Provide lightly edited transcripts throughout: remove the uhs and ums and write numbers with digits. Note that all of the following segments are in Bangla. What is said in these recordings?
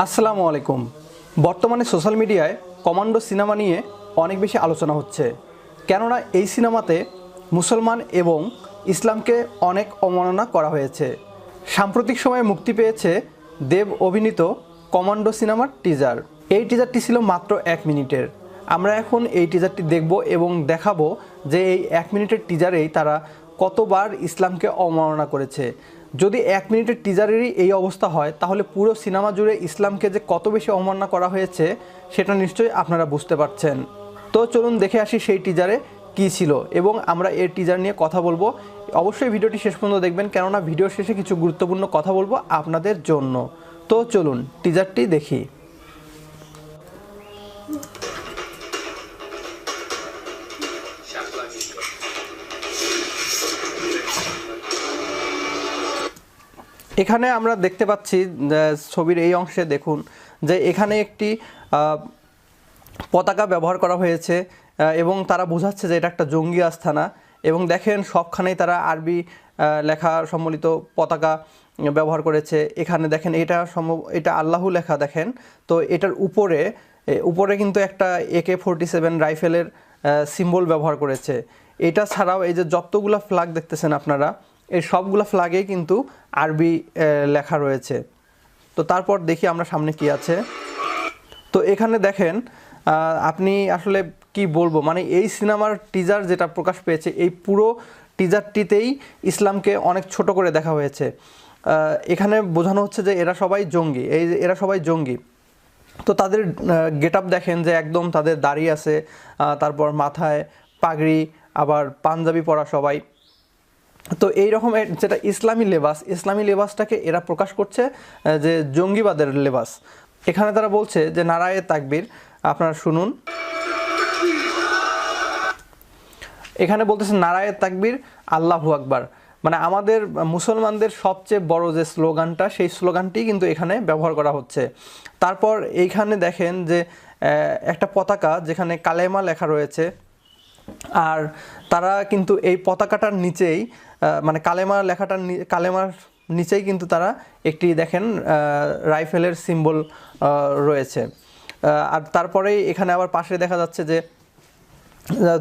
আসসালামু আলাইকুম। বর্তমানে সোশ্যাল মিডিয়ায় কমান্ডো সিনেমা নিয়ে অনেক বেশি আলোচনা হচ্ছে, কেননা এই সিনেমাতে মুসলমান এবং ইসলামকে অনেক অবমাননা করা হয়েছে। সাম্প্রতিক সময়ে মুক্তি পেয়েছে দেব অভিনীত কমান্ডো সিনেমার টিজার। এই টিজারটি ছিল মাত্র 1 মিনিটের। আমরা এখন এই টিজারটি দেখব এবং দেখাবো যে এই 1 মিনিটের টিজারেই তারা কতবার ইসলামকে অবমাননা করেছে। যদি 1 মিনিটের টিজারেরই এই অবস্থা হয়, তাহলে পুরো সিনেমা জুড়ে ইসলামকে যে কত বেশি অবমাননা করা হয়েছে সেটা নিশ্চয়ই আপনারা বুঝতে পারছেন। তো চলুন দেখে আসি সেই টিজারে কী ছিল এবং আমরা এর টিজার নিয়ে কথা বলবো। অবশ্যই ভিডিওটি শেষ পর্যন্ত দেখবেন, কেননা ভিডিও শেষে কিছু গুরুত্বপূর্ণ কথা বলবো আপনাদের জন্য। তো চলুন টিজারটি দেখি। এখানে আমরা দেখতে পাচ্ছি ছবির এই অংশে দেখুন যে এখানে একটি পতাকা ব্যবহার করা হয়েছে এবং তারা বোঝাচ্ছে যে এটা একটা জঙ্গি আস্তানা। এবং দেখেন সবখানেই তারা আরবি লেখা সম্বলিত পতাকা ব্যবহার করেছে। এখানে দেখেন এটা আল্লাহু লেখা দেখেন। তো এটার উপরে কিন্তু একটা AK-47 রাইফেলের সিম্বল ব্যবহার করেছে। এটা ছাড়াও এই যে যতগুলো ফ্ল্যাগ দেখতেছেন আপনারা, এই সবগুলো ফ্ল্যাগেই কিন্তু আরবি লেখা রয়েছে। তো তারপর দেখি আমরা সামনে কি আছে। তো এখানে দেখেন আপনি আসলে কি বলবো, মানে এই সিনেমার টিজার যেটা প্রকাশ পেয়েছে, এই পুরো টিজারটিতেই ইসলামকে অনেক ছোট করে দেখা হয়েছে। এখানে বোঝানো হচ্ছে যে এরা সবাই জঙ্গি, এরা সবাই জঙ্গি। তো তাদের গেট আপ দেখেন যে একদম তাদের দাড়ি আছে, তারপর মাথায় পাগড়ি, আবার পাঞ্জাবি পরা সবাই। তো এই রকমের যেটা ইসলামী লেবাসটাকে এরা প্রকাশ করছে যে জঙ্গিবাদের লেবাস। এখানে তারা বলছে যে নারায়ে তাকবীর, আপনারা শুনুন। এখানে বলতেছে নারায়ে তাকবীর, আল্লাহু আকবার। মানে আমাদের মুসলমানদের সবচেয়ে বড় যে স্লোগানটা, সেই স্লোগানটি কিন্তু এখানে ব্যবহার করা হচ্ছে। তারপর এইখানে দেখেন যে একটা পতাকা যেখানে কালেমা লেখা রয়েছে, আর তারা কিন্তু এই পতাকাটার নিচেই মানে কালেমার নিচেই কিন্তু তারা একটি দেখেন রাইফেলের সিম্বল রয়েছে। আর তারপরেই এখানে আবার পাশে দেখা যাচ্ছে যে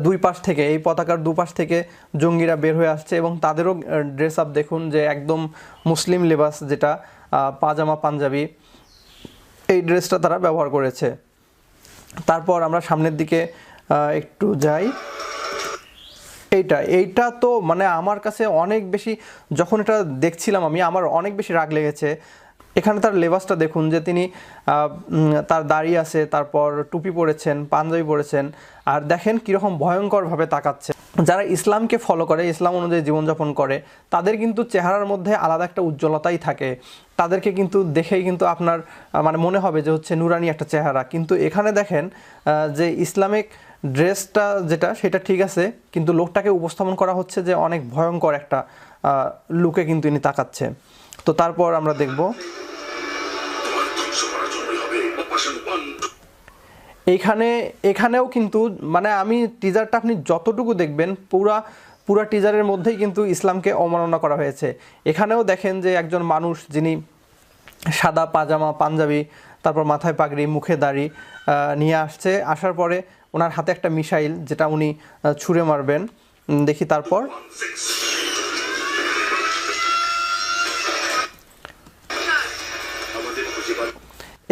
দুই পাশ থেকে, এই পতাকার দুপাশ থেকে জঙ্গিরা বের হয়ে আসছে এবং তাদেরও ড্রেস আপ দেখুন যে একদম মুসলিম লেবাস, যেটা পাজামা পাঞ্জাবি, এই ড্রেসটা তারা ব্যবহার করেছে। তারপর আমরা সামনের দিকে একটু যাই। এইটা তো মানে আমার কাছে অনেক বেশি, যখন এটা দেখছিলাম আমার অনেক বেশি রাগ লেগেছে। এখানে তার লেবাসটা দেখুন যে তিনি তার দাড়ি আছে, তারপর টুপি পরেছেন, পাঞ্জাবি পরেছেন, আর দেখেন কীরকম ভয়ঙ্করভাবে তাকাচ্ছে। যারা ইসলামকে ফলো করে, ইসলাম অনুযায়ী জীবনযাপন করে, তাদের কিন্তু চেহারার মধ্যে আলাদা একটা উজ্জ্বলতাই থাকে। তাদেরকে কিন্তু দেখেই কিন্তু আপনার মানে মনে হবে যে হচ্ছে নুরানি একটা চেহারা। কিন্তু এখানে দেখেন যে ইসলামিক ড্রেসটা যেটা, সেটা ঠিক আছে, কিন্তু লোকটাকে উপস্থাপন করা হচ্ছে যে অনেক ভয়ঙ্কর একটা লুকে কিন্তু ইনি তাকাচ্ছে। তো তারপর আমরা দেখব এখানেও কিন্তু মানে আমি টিজারটা আপনি যতটুকু দেখবেন, পুরা টিজারের মধ্যেই কিন্তু ইসলামকে অবমাননা করা হয়েছে। এখানেও দেখেন যে একজন মানুষ, যিনি সাদা পাজামা পাঞ্জাবি, তারপর মাথায় পাগড়ি, মুখে দাড়ি নিয়ে আসার পরে ওনার হাতে একটা মিসাইল, যেটা উনি ছুঁড়ে মারবেন। দেখি তারপর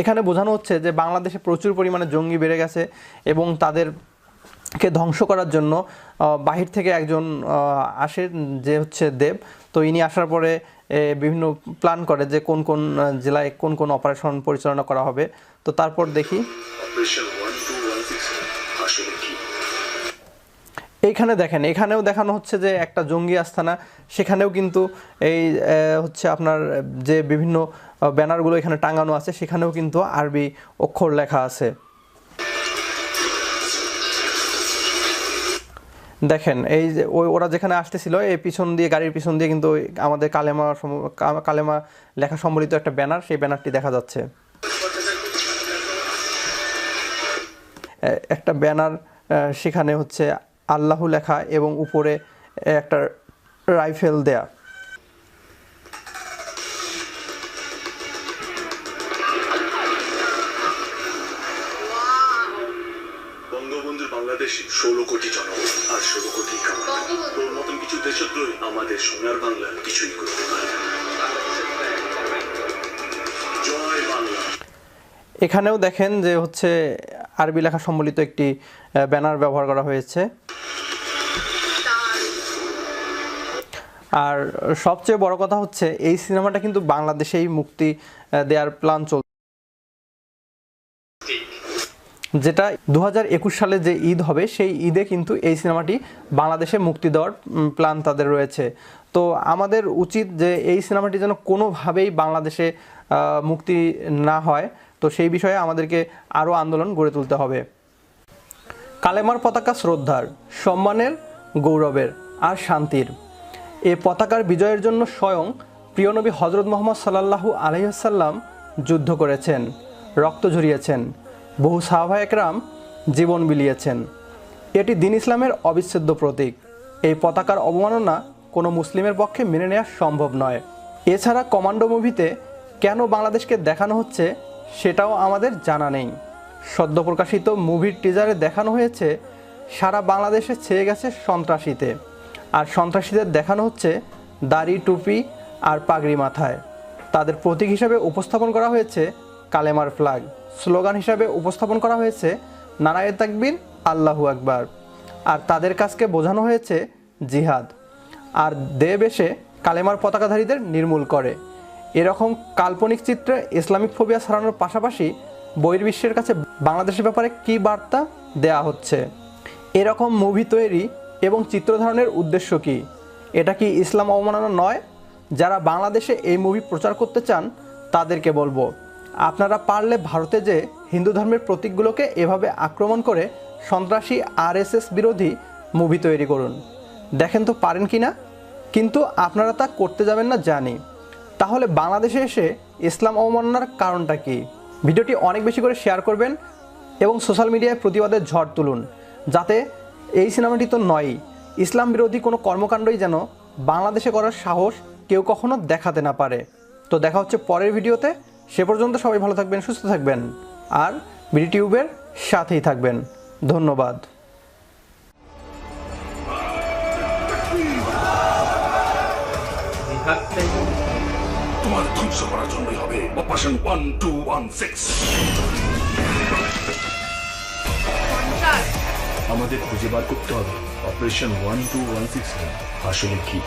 এখানে বোঝানো হচ্ছে যে বাংলাদেশে প্রচুর পরিমাণে জঙ্গি বেড়ে গেছে এবং তাদেরকে ধ্বংস করার জন্য বাহির থেকে একজন আসে, যে হচ্ছে দেব। তো ইনি আসার পরে বিভিন্ন প্ল্যান করে যে কোন কোন জেলায় কোন কোন অপারেশন পরিচালনা করা হবে। তো তারপর দেখি এইখানে দেখেন, এখানেও দেখানো হচ্ছে যে একটা জঙ্গি আস্তানা। সেখানেও কিন্তু এই হচ্ছে আপনার যে বিভিন্ন ব্যানারগুলো এখানে টাঙানো আছে, সেখানেও কিন্তু আরবি অক্ষর লেখা আছে। দেখেন এই যে ওরা যেখানে আসতেছিল, এই পিছন দিয়ে, গাড়ির পিছন দিয়ে কিন্তু আমাদের কালেমা লেখা সম্বলিত একটা ব্যানার, সেই ব্যানারটি দেখা যাচ্ছে। একটা ব্যানার, সেখানে হচ্ছে আল্লাহু লেখা এবং উপরে একটা রাইফেল দেয়া। বাংলাদেশে 16 কোটি জনগণ আর 16 কোটি কামাল। তোর মতন কিছু দেশদ্রোহী আমাদের সোনার বাংলা কিছুই করতে পারে না। জয় বাংলা। এখানেও দেখেন যে হচ্ছে আরবি লেখা সম্বলিত একটি ব্যানার ব্যবহার করা হয়েছে। আর সবচেয়ে বড় কথা হচ্ছে এই সিনেমাটা কিন্তু বাংলাদেশেই মুক্তি দেওয়ার প্ল্যান চলছে, যেটা 2021 সালে যে ঈদ হবে সেই ঈদে কিন্তু এই সিনেমাটি বাংলাদেশে মুক্তি দেওয়ার প্ল্যান তাদের রয়েছে। তো আমাদের উচিত যে এই সিনেমাটি যেন কোনোভাবেই বাংলাদেশে মুক্তি না হয়, তো সেই বিষয়ে আমাদেরকে আরও আন্দোলন গড়ে তুলতে হবে। কালেমার পতাকা শ্রদ্ধার, সম্মানের, গৌরবের আর শান্তির। এই পতাকার বিজয়ের জন্য স্বয়ং প্রিয় নবী হজরত মুহাম্মদ সাল্লাল্লাহু আলাইহি ওয়াসাল্লাম যুদ্ধ করেছেন, রক্ত ঝরিয়েছেন, বহু সাহাবা একরাম জীবন বিলিয়েছেন। এটি দ্বীন ইসলামের অবিচ্ছেদ্য প্রতীক। এই পতাকার অবমাননা কোনো মুসলিমের পক্ষে মেনে নেওয়া সম্ভব নয়। এছাড়া কমান্ডো মুভিতে কেন বাংলাদেশকে দেখানো হচ্ছে সেটাও আমাদের জানা নেই। সদ্য প্রকাশিত মুভির টিজারে দেখানো হয়েছে সারা বাংলাদেশে ছেয়ে গেছে সন্ত্রাসীতে, আর সন্ত্রাসীদের দেখানো হচ্ছে দাড়ি, টুপি আর পাগড়ি মাথায়। তাদের প্রতীক হিসাবে উপস্থাপন করা হয়েছে কালেমার ফ্ল্যাগ, স্লোগান হিসাবে উপস্থাপন করা হয়েছে নারায়ে তাকবীর, আল্লাহু আকবার, আর তাদের কাজকে বোঝানো হয়েছে জিহাদ। আর দেব এসে কালেমার পতাকাধারীদের নির্মূল করে। এরকম কাল্পনিক চিত্রে ইসলামিক ফোবিয়া ছড়ানোর পাশাপাশি বহির্বিশ্বের কাছে বাংলাদেশের ব্যাপারে কী বার্তা দেয়া হচ্ছে? এরকম মুভি তৈরি এবং চিত্র ধারণের উদ্দেশ্য কি? এটা কি ইসলাম অবমাননা নয়? যারা বাংলাদেশে এই মুভি প্রচার করতে চান তাদেরকে বলবো, আপনারা পারলে ভারতে যে হিন্দু ধর্মের প্রতীকগুলোকে এভাবে আক্রমণ করে সন্ত্রাসী আরএসএস বিরোধী মুভি তৈরি করুন। দেখেন তো পারেন কি না। কিন্তু আপনারা তা করতে যাবেন না জানি। তাহলে বাংলাদেশে এসে ইসলাম অবমাননার কারণটা কি? ভিডিওটি অনেক বেশি করে শেয়ার করবেন এবং সোশ্যাল মিডিয়ায় প্রতিবাদের ঝড় তুলুন, যাতে এই সিনেমাটি তো নয়ই, ইসলাম বিরোধী কোনো কর্মকাণ্ডই যেন বাংলাদেশে করার সাহস কেউ কখনো দেখাতে না পারে। তো দেখা হচ্ছে পরের ভিডিওতে। সে পর্যন্ত সবাই ভালো থাকবেন, সুস্থ থাকবেন আর বিডিটিউবের সাথেই থাকবেন। ধন্যবাদ। তোমার ধ্বংস করার জন্যই হবে অপারেশন 1216। আমাদের খুঁজে বার করতে হবে অপারেশন 1216 আসলে কি।